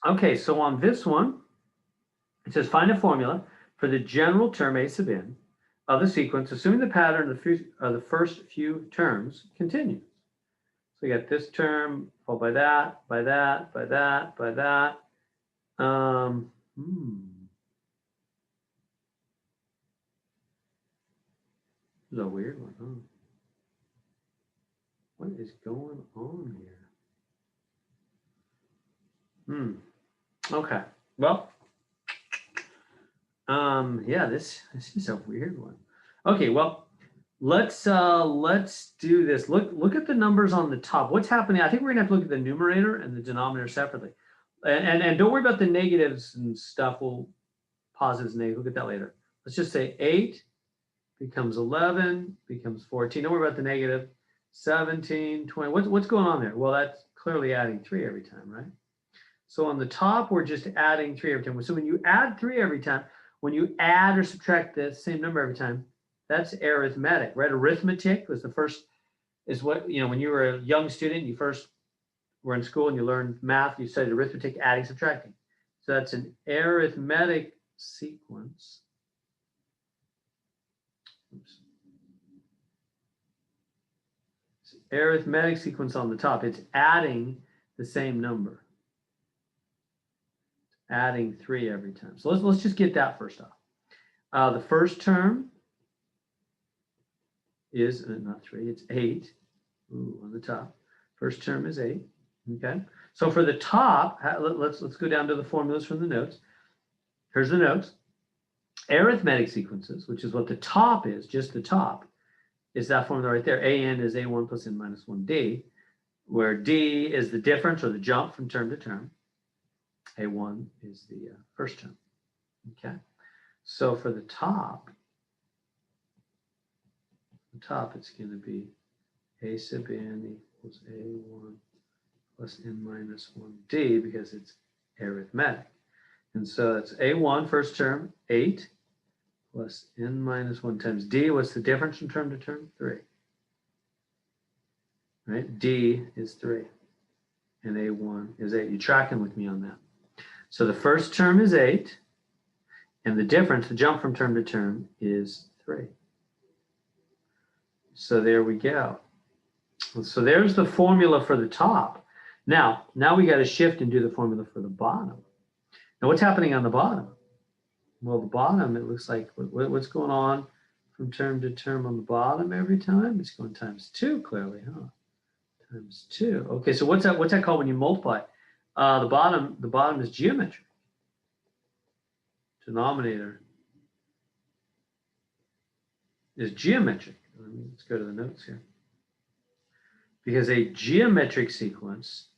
Okay, so on this one, it says find a formula for the general term a sub n of the sequence, assuming the pattern of the first few terms continues. So you got this term followed by that, by that, by that, by that. This is a weird one, huh? What is going on here? Okay. Well, yeah, this is a weird one. Okay, well, let's do this. Look at the numbers on the top. What's happening? I think we're gonna have to look at the numerator and the denominator separately. And don't worry about the negatives and stuff. We'll positives and negatives. Look at that later. Let's just say 8 becomes 11, becomes 14. Don't worry about the negative. 17, 20. What's going on there? Well, that's clearly adding 3 every time, right? So on the top, we're just adding 3 every time. So when you add 3 every time, when you add or subtract the same number every time, that's arithmetic, right? Arithmetic was the first, is what, when you were a young student, you first were in school and you learned math, you studied arithmetic, adding, subtracting. So that's an arithmetic sequence. Oops. It's arithmetic sequence on the top. It's adding the same number. Adding 3 every time. So let's just get that first off. The first term is not 3, it's 8. Ooh, on the top. First term is 8. Okay. So for the top, let's go down to the formulas from the notes. Here's the notes. Arithmetic sequences, which is what the top is, just the top, is that formula right there. AN is A1 plus N minus 1D, where D is the difference or the jump from term to term. A1 is the first term. Okay. So for the top, it's going to be A sub n equals A1 plus N minus 1D because it's arithmetic. And so it's A1, first term, 8, plus N minus 1 times D. What's the difference from term to term? 3. Right? D is 3. And A1 is 8. You're tracking with me on that. So the first term is 8, and the difference, the jump from term to term, is 3. So there we go. So there's the formula for the top. Now we got to shift and do the formula for the bottom. Now what's happening on the bottom? Well, the bottom, it looks like, what's going on from term to term on the bottom every time? It's going times 2, clearly, huh? Times 2. Okay, so what's that called when you multiply? The bottom is geometric. Denominator is geometric. Let's go to the notes here. Because a geometric sequence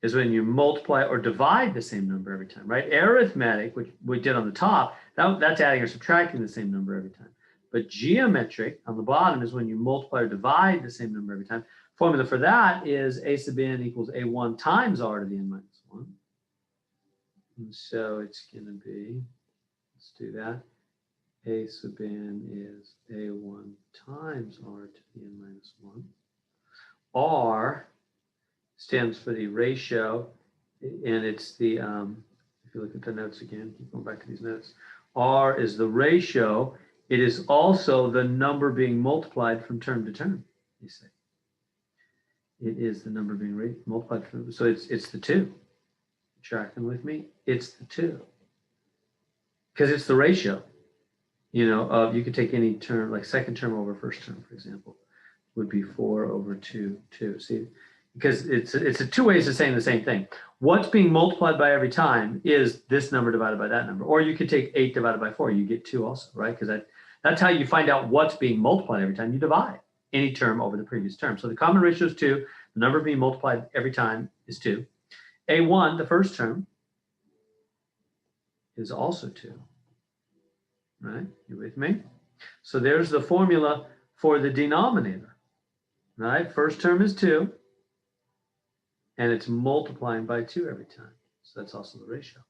is when you multiply or divide the same number every time, right? Arithmetic, which we did on the top, that's adding or subtracting the same number every time. But geometric on the bottom is when you multiply or divide the same number every time. Formula for that is A sub n equals A1 times R to the n minus 1. And so it's going to be, let's do that. A sub n is A1 times R to the n minus 1. R stands for the ratio, and it's the, if you look at the notes again, keep going back to these notes. R is the ratio. It is also the number being multiplied from term to term, you see. It is the number being multiplied from, so it's the 2. Tracking with me? It's the 2. Because it's the ratio. You could take any term, like second term over first term, for example, would be 4 over 2. See, because it's a 2 ways of saying the same thing. What's being multiplied by every time is this number divided by that number. Or you could take 8 divided by 4. You get 2 also, right? Because that's how you find out what's being multiplied every time. You divide any term over the previous term. So the common ratio is 2. The number being multiplied every time is 2. A1, the first term, is also 2. Right? You with me? So there's the formula for the denominator. Right? First term is 2. And it's multiplying by 2 every time. So that's also the ratio.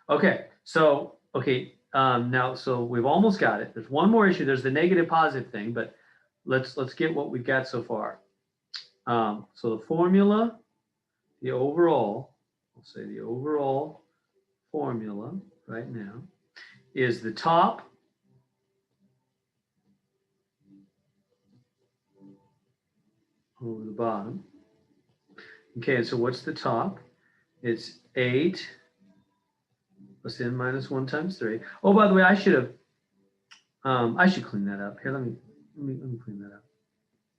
Okay, so now so we've almost got it. There's one more issue. There's the negative positive thing, but let's get what we've got so far. So the formula, the overall I'll say the overall formula right now is the top over the bottom. Okay, and so what's the top? It's 8 plus n minus 1 times 3. Oh, by the way, I should clean that up. Here, let me clean that up.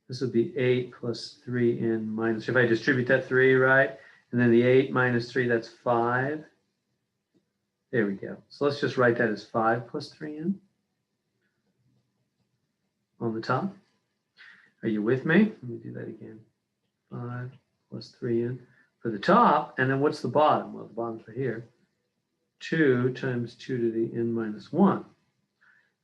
This would be 8 plus 3n minus, if I distribute that 3, right? And then the 8 minus 3, that's 5. There we go. So let's just write that as 5 plus 3n on the top. Are you with me? Let me do that again. 5 plus 3n for the top. And then what's the bottom? Well, the bottom's right here. 2 times 2 to the n minus 1.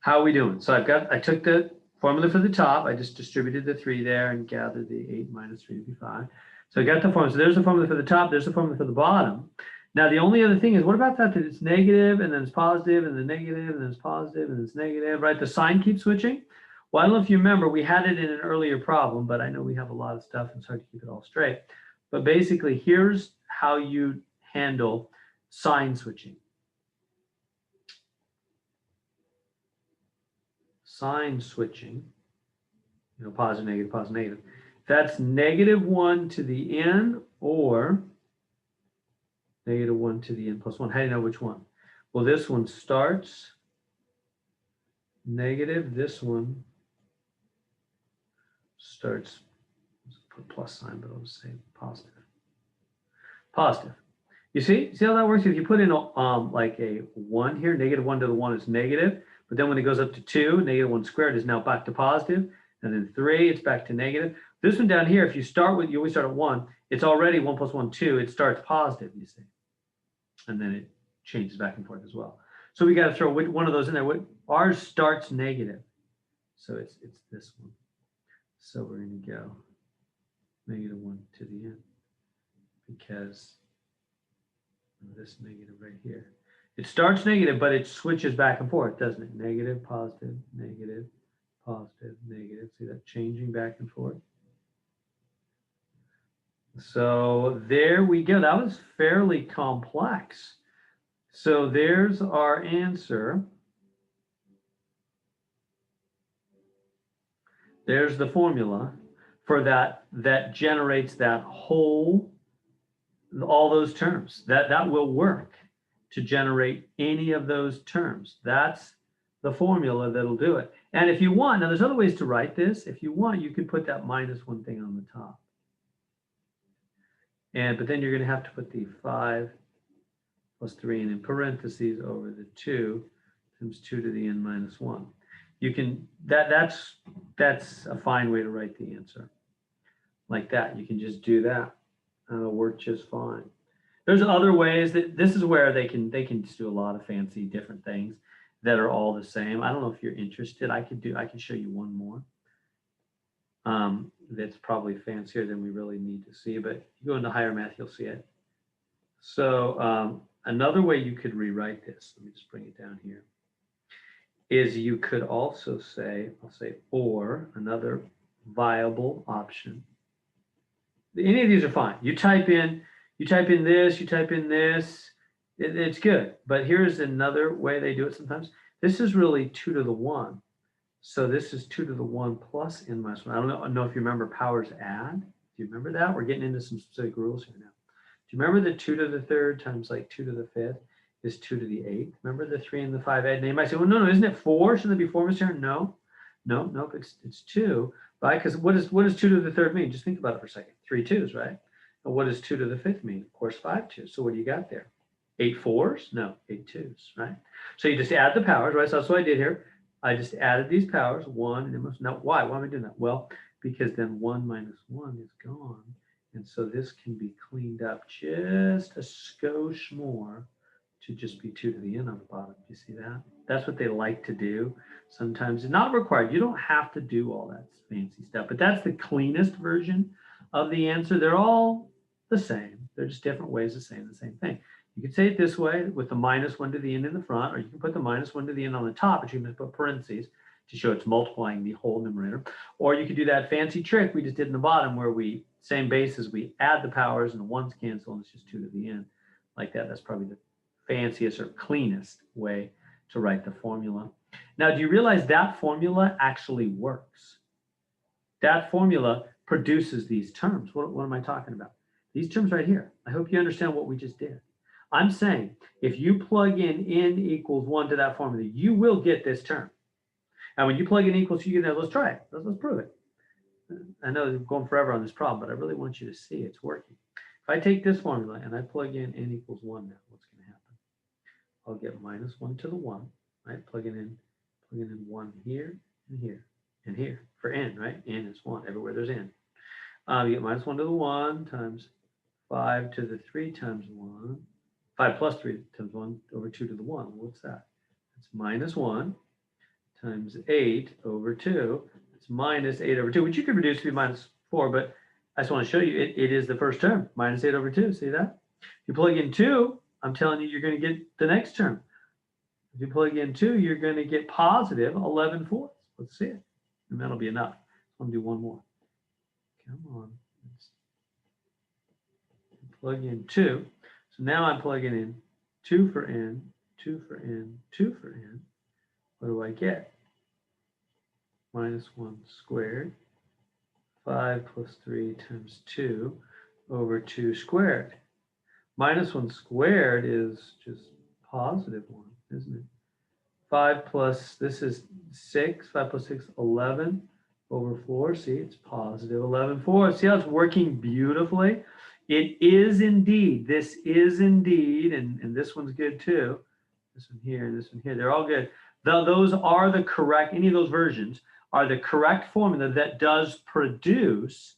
How are we doing? So I took the formula for the top. I just distributed the 3 there and gathered the 8 minus 3 to be 5. So I got the formula. So there's the formula for the top. There's the formula for the bottom. Now, the only other thing is, what about that it's negative, and then it's positive, and then negative, and then it's positive, and then it's negative, right? The sign keeps switching. Well, I don't know if you remember, we had it in an earlier problem, but I know we have a lot of stuff and it's hard to keep it all straight. But basically, here's how you handle sign switching. Sign switching, positive, negative. That's negative 1 to the n or negative 1 to the n plus 1. How do you know which one? Well, this one starts negative. This one starts, let's put plus sign, but I'll just say positive. Positive. You see how that works? If you put in like a 1 here, negative 1 to the 1 is negative. But then when it goes up to 2, negative 1 squared is now back to positive. And then 3, it's back to negative. This one down here, if you start with, you always start at 1, it's already 1 plus 1, 2. It starts positive, you see. And then it changes back and forth as well. So we got to throw one of those in there. Ours starts negative. So it's this one. So we're going to go negative 1 to the n because of this negative right here. It starts negative, but it switches back and forth, doesn't it? Negative, positive, negative, positive, negative. See that changing back and forth? So there we go. That was fairly complex. So there's our answer. There's the formula for that generates that whole, all those terms. That will work to generate any of those terms. That's the formula that'll do it. And if you want, now there's other ways to write this. If you want, you could put that minus 1 thing on the top. But then you're going to have to put the 5 plus 3 and in parentheses over the 2 times 2 to the n minus 1. You can, that's a fine way to write the answer. Like that, you can just do that and it'll work just fine. There's other ways that this is where they can just do a lot of fancy different things that are all the same. I don't know if you're interested. I can show you one more. That's probably fancier than we really need to see, but if you go into higher math, you'll see it. So another way you could rewrite this, let me just bring it down here, is you could also say, I'll say, or another viable option. Any of these are fine. You type in this, you type in this, it's good. But here's another way they do it sometimes. This is really 2 to the 1. So this is 2 to the 1 plus n minus 1. I don't know if you remember powers add. Do you remember that? We're getting into some specific rules here now. Do you remember the 2 to the 3rd times like 2 to the 5th is 2 to the 8th? Remember the 3 and the 5 add? And you might say, well, no, isn't it 4? Shouldn't it be 4, Mr. Aaron? No, it's 2. Right? Because what does 2 to the 3rd mean? Just think about it for a second. 3 2s, right? And what does 2 to the 5th mean? Of course, 5 2s. So what do you got there? 8 4s? No, 8 2s, right? So you just add the powers, right? So that's what I did here. I just added these powers, 1, and it must, now why? Why am I doing that? Well, because then 1 minus 1 is gone. And so this can be cleaned up just a skosh more to just be 2 to the n on the bottom. Do you see that? That's what they like to do. Sometimes it's not required. You don't have to do all that fancy stuff, but that's the cleanest version of the answer. They're all the same. They're just different ways of saying the same thing. You could say it this way with the minus 1 to the n in the front, or you can put the minus 1 to the n on the top, but you can put parentheses to show it's multiplying the whole numerator. Or you could do that fancy trick we just did in the bottom where we, same basis, we add the powers and the 1s cancel and it's just 2 to the n. like that. That's probably the fanciest or cleanest way to write the formula. Now, do you realize that formula actually works? That formula produces these terms. What am I talking about? These terms right here. I hope you understand what we just did. I'm saying if you plug in n equals 1 to that formula, you will get this term. And when you plug in equals 2, you get that. Let's try it. Let's prove it. I know I'm going forever on this problem, but I really want you to see it's working. If I take this formula and I plug in n equals 1 now, what's going to happen? I'll get minus 1 to the 1, right? Plugging in 1 here and here and here for n, right? N is 1 everywhere there's n. You get minus 1 to the 1 times 5 to the 3 times 1. 5 plus 3 times 1 over 2 to the 1. What's that? It's minus 1 times 8 over 2. It's minus 8 over 2, which you could reduce to be minus 4, but I just want to show you it is the first term, minus 8 over 2. See that? If you plug in 2, I'm telling you, you're going to get the next term. If you plug in 2, you're going to get positive 11/4. Let's see it. And that'll be enough. I'm going to do one more. Come on. Let's plug in 2. So now I'm plugging in 2 for n, 2 for n, 2 for n. What do I get? Minus 1 squared. 5 plus 3 times 2 over 2 squared. Minus 1 squared is just positive 1, isn't it? 5 plus, this is 6. 5 plus 6, 11 over 4. See, it's positive 11/4. See how it's working beautifully? It is indeed, this is indeed, and this one's good too. This one here, this one here, they're all good. Those are the correct, any of those versions are the correct formula that does produce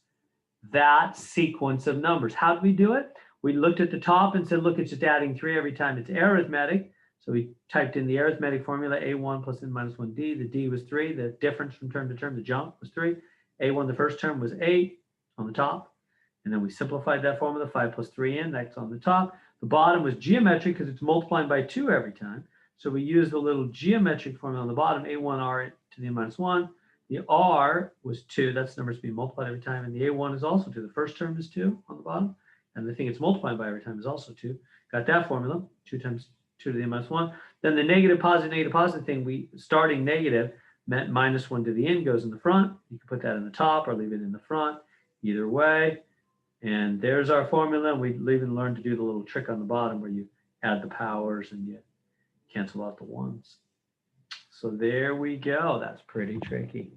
that sequence of numbers. How do we do it? We looked at the top and said, look, it's just adding 3 every time. It's arithmetic. So we typed in the arithmetic formula, a1 plus n minus 1d. The d was 3. The difference from term to term, the jump was 3. a1, the first term, was 8 on the top. And then we simplified that formula, 5 plus 3n, that's on the top. The bottom was geometric because it's multiplying by 2 every time. So we used the little geometric formula on the bottom, a1r to the n minus 1. The r was 2. That's numbers being multiplied every time. And the a1 is also 2. The first term is 2 on the bottom. And the thing it's multiplying by every time is also 2. Got that formula, 2 times 2 to the n minus 1. Then the negative, positive thing, we starting negative meant minus 1 to the n goes in the front. You can put that in the top or leave it in the front. Either way. And there's our formula. We even learned to do the little trick on the bottom where you add the powers and you cancel out the ones. So there we go. That's pretty tricky.